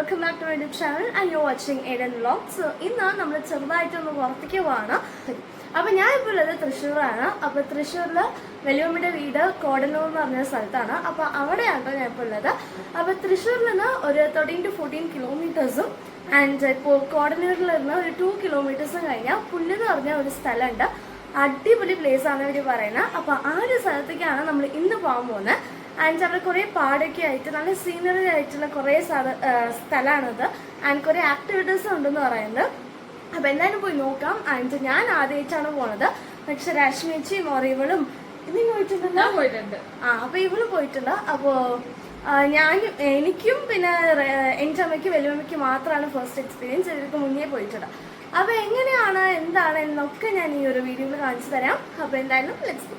welcome back to my YouTube channel and you're watching Aiden Vlog. So, ഇന്ന് നമ്മൾ ചെറുതായിട്ടൊന്ന് പുറത്തേക്ക് പോവാണ്. അപ്പോൾ ഞാൻ ഇപ്പോൾ ഉള്ളത് തൃശ്ശൂരാണ്. അപ്പോൾ തൃശ്ശൂരിൽ വലിയമ്മയുടെ വീട് കോടന്നൂർ എന്ന് പറഞ്ഞ സ്ഥലത്താണ്. അപ്പോൾ അവിടെയാണ് ഞാൻ ഇപ്പോൾ ഉള്ളത്. അപ്പോൾ തൃശ്ശൂരിൽ നിന്ന് ഒരു 13 to 14 കിലോമീറ്റേഴ്സും ആൻഡ് ഇപ്പോൾ കോടന്നൂരിൽ നിന്ന് ഒരു 2 കിലോമീറ്റേഴ്സും കഴിഞ്ഞാൽ പുല്ല് എന്ന് പറഞ്ഞ ഒരു സ്ഥലമുണ്ട്. അടിപൊളി പ്ലേസ് ആണ് ഇവർ പറയുന്നത്. അപ്പോൾ ആ ഒരു സ്ഥലത്തേക്കാണ് നമ്മൾ ഇന്ന് പോകാൻ പോകുന്നത്. ആൻഡ് അവിടെ കുറേ പാടൊക്കെ ആയിട്ട് നല്ല സീനറി ആയിട്ടുള്ള കുറേ സ്ഥലമാണത്. ആൻഡ് കുറേ ആക്ടിവിറ്റീസ് ഉണ്ടെന്ന് പറയുന്നത്. അപ്പോൾ എന്തായാലും പോയി നോക്കാം. ആൻഡ് ഞാൻ ആദ്യമായിട്ടാണ് പോണത്. പക്ഷെ രശ്മിച്ചിയും ഇവളും ഇന്നും പോയിട്ടുണ്ട്. അപ്പോൾ ഇവള് പോയിട്ടുണ്ട്. അപ്പോൾ എനിക്കും പിന്നെ എൻ്റെ അമ്മയ്ക്കും വലിയമ്മയ്ക്ക് മാത്രമാണ് ഫസ്റ്റ് എക്സ്പീരിയൻസ്. ഇവർക്ക് മുന്നേ പോയിട്ടുണ്ട്. അപ്പോൾ എങ്ങനെയാണ് എന്താണ് എന്നൊക്കെ ഞാൻ ഈ ഒരു വീഡിയോയിൽ കാണിച്ചു തരാം. അപ്പോൾ എന്തായാലും ലെറ്റ്സ് ഗോ.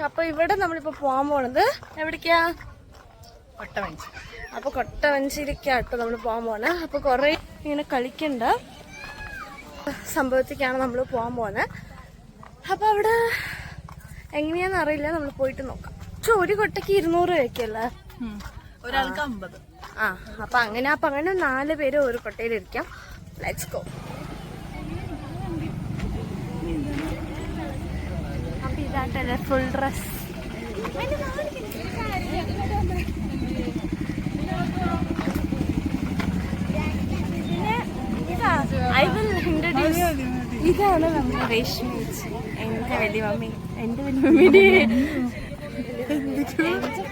അപ്പൊ ഇവിടെ നമ്മളിപ്പോ പോകാൻ പോണത് എവിടേക്കാ? കൊട്ടവഞ്ചി. അപ്പൊ കൊട്ടവഞ്ചിയിലേക്കാട്ടോ നമ്മൾ പോകാൻ പോണത്. അപ്പൊ കൊറേ ഇങ്ങനെ കളിക്കണ്ട സംഭവത്തേക്കാണ് നമ്മൾ പോകാൻ പോകുന്നത്. അപ്പൊ അവിടെ എങ്ങനെയാന്ന് അറിയില്ല, നമ്മൾ പോയിട്ട് നോക്കാം. ഒരു കൊട്ടയ്ക്ക് 200 രൂപയ്ക്കല്ലേ? ഒരാൾക്ക് 50. അപ്പൊ അങ്ങനെ 4 പേര് ഒരു കൊട്ടയിലിരിക്കാം. Let's go. ഇതാട്ടല്ലേ full dress. I will introduce. ഇതാണ് നമ്മുടെ രേഷ്മ ചേച്ചി, എന്റെ വലിയ മമ്മി. എന്റെ വലിയ മമ്മിയുടെ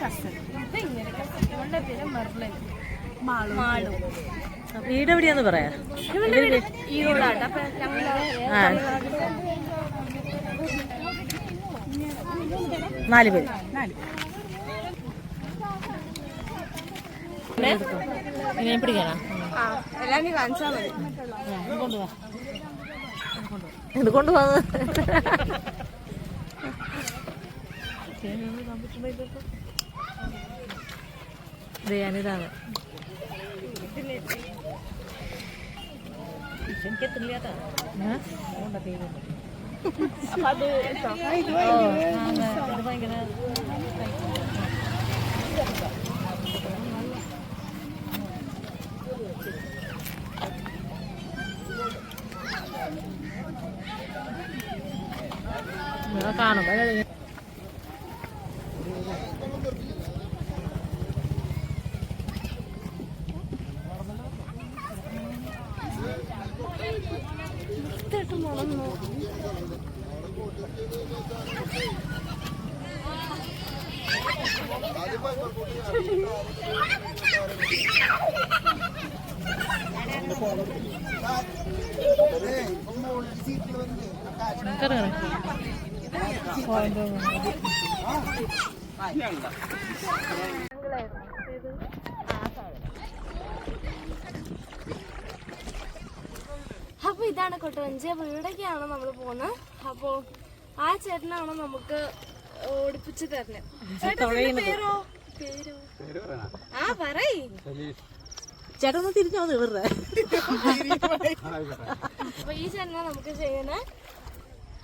കസൻ. ഇവളുടെ പേര് മെർലിൻ. മാളു. വീട് എവിടെയാന്ന് പറയാ? ഇവളുടെ വീട് ഈ റോഡാട്ടോ. അപ്പൊ ഞങ്ങള് 4 പേര്. പിടിക്കാനാ? എല്ലാം കാണിച്ചാ മതി. ഇത് കൊണ്ടുപോകുന്നത് ഞാനിതാണ്. എനിക്കെത്തില്ലാട്ടാ. ഭയങ്കര കാണുമ്പോ അപ്പൊ ഇതാണ് കൊട്ടവഞ്ചി. അപ്പൊ ഇവിടേക്കാണ് നമ്മൾ പോകുന്നത്. അപ്പൊ ആ ചേട്ടനാണ് നമുക്ക് ഓടിപ്പിച്ച് തരുന്നത്. പേരോ? പറയ് ചേട്ടന്ന് തിരിഞ്ഞോ വെറുതെ. അപ്പൊ ഈ ചേട്ടനാണ് നമുക്ക് ചെയ്യണേ.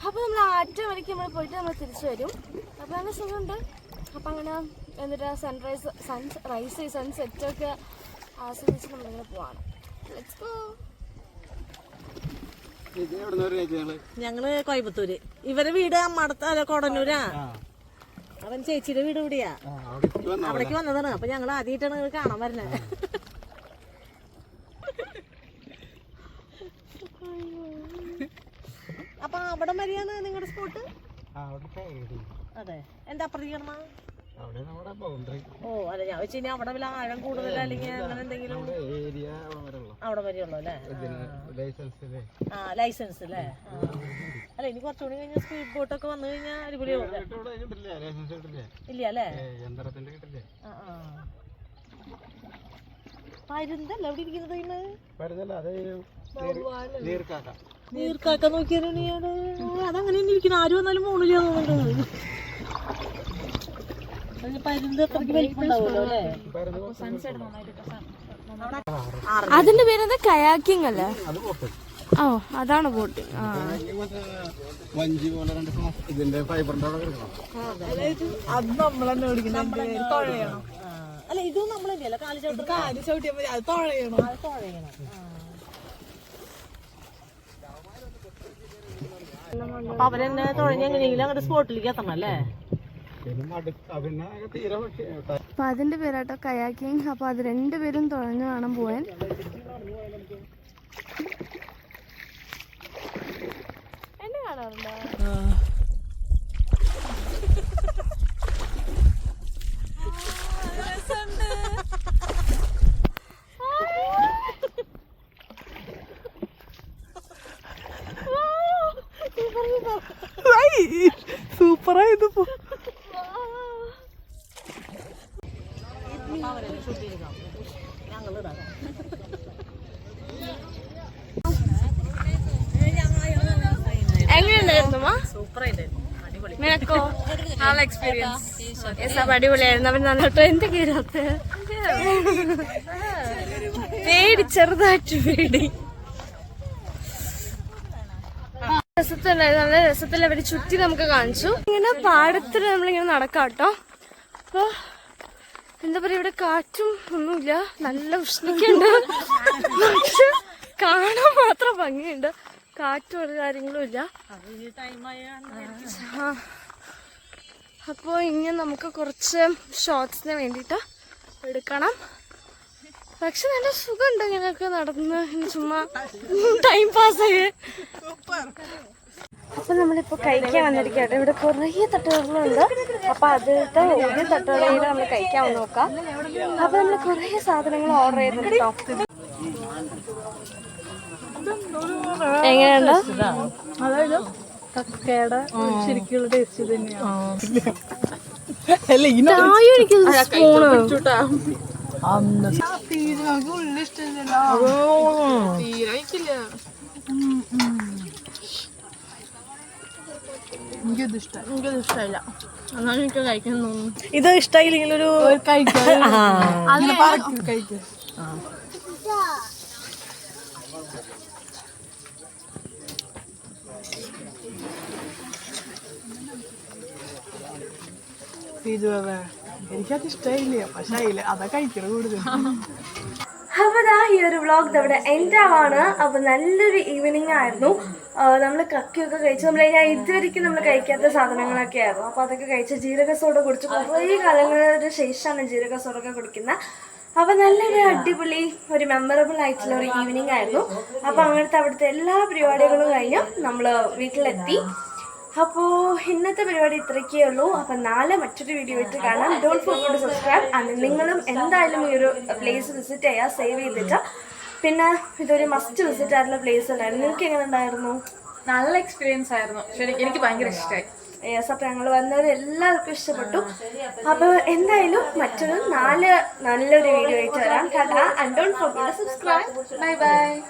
അപ്പൊ നമ്മൾ ആറ്റ വരയ്ക്ക് നമ്മൾ പോയിട്ട് നമ്മൾ തിരിച്ചു വരും. അപ്പൊ നല്ല സുഖമുണ്ട്. അപ്പൊ അങ്ങനെ എന്നിട്ട് സൺസെറ്റ് ഒക്കെ ആസ്വദിച്ച് നമ്മളിങ്ങനെ പോവാണ്. Let's go. ഞങ്ങള് കോയമ്പത്തൂര്. ഇവരെ വീട് അമ്മടത്ത് കൊടന്നൂരാ. അവൻ ചേച്ചിയുടെ വീട് ഇവിടെയാ. അവിടേക്ക് വന്നതാണ്. അപ്പൊ ഞങ്ങൾ ആദ്യമായിട്ടാണ് കാണാൻ വരുന്നത്. അപ്പൊ അവിടെ വരെയാണ് നിങ്ങളുടെ സ്പോട്ട്? അതെ. എന്താ അപ്പുറത്തേക്ക്? ഓ അല്ല, ഞാൻ വെച്ച് കഴിഞ്ഞാൽ അവിടെ വല്ല ആഴം കൂടുതൽ അല്ലെങ്കിൽ അങ്ങനെ എന്തെങ്കിലും അവിടെ വരെയുള്ളൂ അല്ലേ? ലൈസൻസ് അല്ലേ? അല്ല, ഇനി കുറച്ചുകൂടി കഴിഞ്ഞാൽ സ്പീഡ് ബോട്ടൊക്കെ വന്നു കഴിഞ്ഞാൽ അടിപൊളിയാവും. ഇല്ല അല്ലേ? പരുന്തല്ല അവിടെ ഇരിക്കുന്നത്. നീർക്കാക്ക നോക്കിയാണ്. അതങ്ങനെ ഇരിക്കണം. ആരും വന്നാലും മോണില്ല തോന്നുന്നുണ്ട്. പരുന്ത് അത്രയ്ക്ക് വലിപ്പുണ്ടാവുമല്ലോ അല്ലേ? അതിന്റെ പേരെന്താ? കയാക്കിംഗ് അല്ലേ? ഓ അതാണ് ബോട്ടിങ്. ആ വഞ്ചി പോലെ ഇതിന്റെ ഫൈബറിന്റെ അത് നമ്മളെന്നെ ഓടിക്കണം. അല്ല ഇതും നമ്മളെന്നെയല്ല കാല് ചവിട്ടിയാൽ മതി. അത് തുഴയണം. അപ്പൊ അവരെന്നെ തുഴഞ്ഞ് എങ്ങനെയെങ്കിലും അങ്ങോട്ട് സ്പോട്ടിലേക്ക് എത്തണം അല്ലേ? അപ്പൊ അതിന്റെ പേരാട്ടോ കയാക്കിങ്. അപ്പൊ അത് രണ്ടുപേരും തുഴഞ്ഞു വേണം പോവാൻ. എന്നെ കാണാറുണ്ടോ? സൂപ്പറായത്. എങ്ങനെയുണ്ടായിരുന്നു? നിനക്കോ? നല്ല എക്സ്പീരിയൻസ്. അടിപൊളിയായിരുന്നു. അവൻ നല്ലോട്ടോ എന്ത് കീരാത്ത പേടി, ചെറുതായിട്ട് പേടി. രസത്തിലായിരുന്നു, നല്ല രസത്തിൽ അവര് ചുറ്റി നമുക്ക് കാണിച്ചു. ഇങ്ങനെ പാടത്തിൽ നമ്മളിങ്ങനെ നടക്കാട്ടോ. അപ്പൊ എന്താ പറയാ, ഇവിടെ കാറ്റും ഒന്നുമില്ല, നല്ല ഉഷ്ണിക്കുണ്ട്, പക്ഷെ കാണാൻ മാത്രം ഭംഗിയുണ്ട്. കാറ്റും ഒരു കാര്യങ്ങളും ഇല്ല. അപ്പോൾ ഇങ്ങനെ നമുക്ക് കുറച്ച് ഷോർട്സിന് വേണ്ടിയിട്ട് എടുക്കണം. പക്ഷെ നല്ല സുഖമുണ്ട് ഇങ്ങനെയൊക്കെ നടന്ന് ചുമ്മാ ടൈം പാസ് ആയി. അപ്പൊ നമ്മളിപ്പോ കഴിക്കാൻ വന്നിരിക്കട്ടെ. ഇവിടെ കുറേ തട്ടുകളുണ്ട്. അപ്പൊ അതിലത്തെ ഒരു തട്ടുകളിൽ നമ്മൾ കഴിക്കാൻ വന്ന് നോക്കാം. അപ്പൊ നമ്മൾ കുറേ സാധനങ്ങൾ ഓർഡർ ചെയ്തിട്ടുണ്ട് കേട്ടോ. എങ്ങനെയുണ്ടോ? അതായത് കക്കയുടെ ശരിക്കുള്ള ടേസ്റ്റ് തന്നെയാണ്. എനിക്കിഷ്ടമില്ല. എന്നാലും എനിക്ക് കഴിക്കാൻ തോന്നുന്നു. ഇത് ഇഷ്ടമായില്ലെങ്കിലൊരു കഴിക്കും. എനിക്കത് ഇഷ്ടമായില്ല, പക്ഷെ അതില് അതാ കഴിക്കണം കൂടുതൽ. അപ്പോൾ ഈ ഒരു വ്ളോഗ് ഇവിടെ എൻഡ് ആവാണ്. അപ്പോൾ നല്ലൊരു ഈവനിങ് ആയിരുന്നു. നമ്മൾ കക്കിയൊക്കെ കഴിച്ചു. ഞാൻ ഇതുവരെയ്ക്കും നമ്മൾ കഴിക്കാത്ത സാധനങ്ങളൊക്കെ ആയിരുന്നു. അപ്പോൾ അതൊക്കെ കഴിച്ച് ജീരക സോഡ കുടിച്ച് കുറേ കാലങ്ങൾക്ക് ശേഷമാണ് ജീരക സോഡൊക്കെ കുടിക്കുന്നത്. അപ്പോൾ നല്ലൊരു അടിപൊളി ഒരു മെമ്മറബിൾ ആയിട്ടുള്ള ഒരു ഈവനിങ് ആയിരുന്നു. അപ്പോൾ അങ്ങനത്തെ അവിടുത്തെ എല്ലാ പരിപാടികളും കഴിഞ്ഞ് നമ്മൾ വീട്ടിലെത്തി. അപ്പോൾ ഇന്നത്തെ പരിപാടി ഇത്രയൊക്കെ ഉള്ളൂ. അപ്പം നാളെ മറ്റൊരു വീഡിയോ ആയിട്ട് കാണാം. Don't forget to subscribe. And നിങ്ങളും എന്തായാലും ഈ ഒരു പ്ലേസ് വിസിറ്റ് ചെയ്യുക, സേവ് ചെയ്തിട്ട്. പിന്നെ ഇതൊരു മസ്റ്റ് വിസിറ്റ് ആയിട്ടുള്ള പ്ലേസ് ഉണ്ടായിരുന്നു. നിങ്ങൾക്ക് എങ്ങനെ ഉണ്ടായിരുന്നു? നല്ല എക്സ്പീരിയൻസ് ആയിരുന്നു. എനിക്ക് ഭയങ്കര ഇഷ്ടമായി. യെസ്. അപ്പം ഞങ്ങൾ വന്നവരെല്ലാവർക്കും ഇഷ്ടപ്പെട്ടു. അപ്പോൾ എന്തായാലും മറ്റൊരു നല്ലൊരു വീഡിയോ ആയിട്ട് വരാം. Tata. And don't forget to subscribe. Bye by.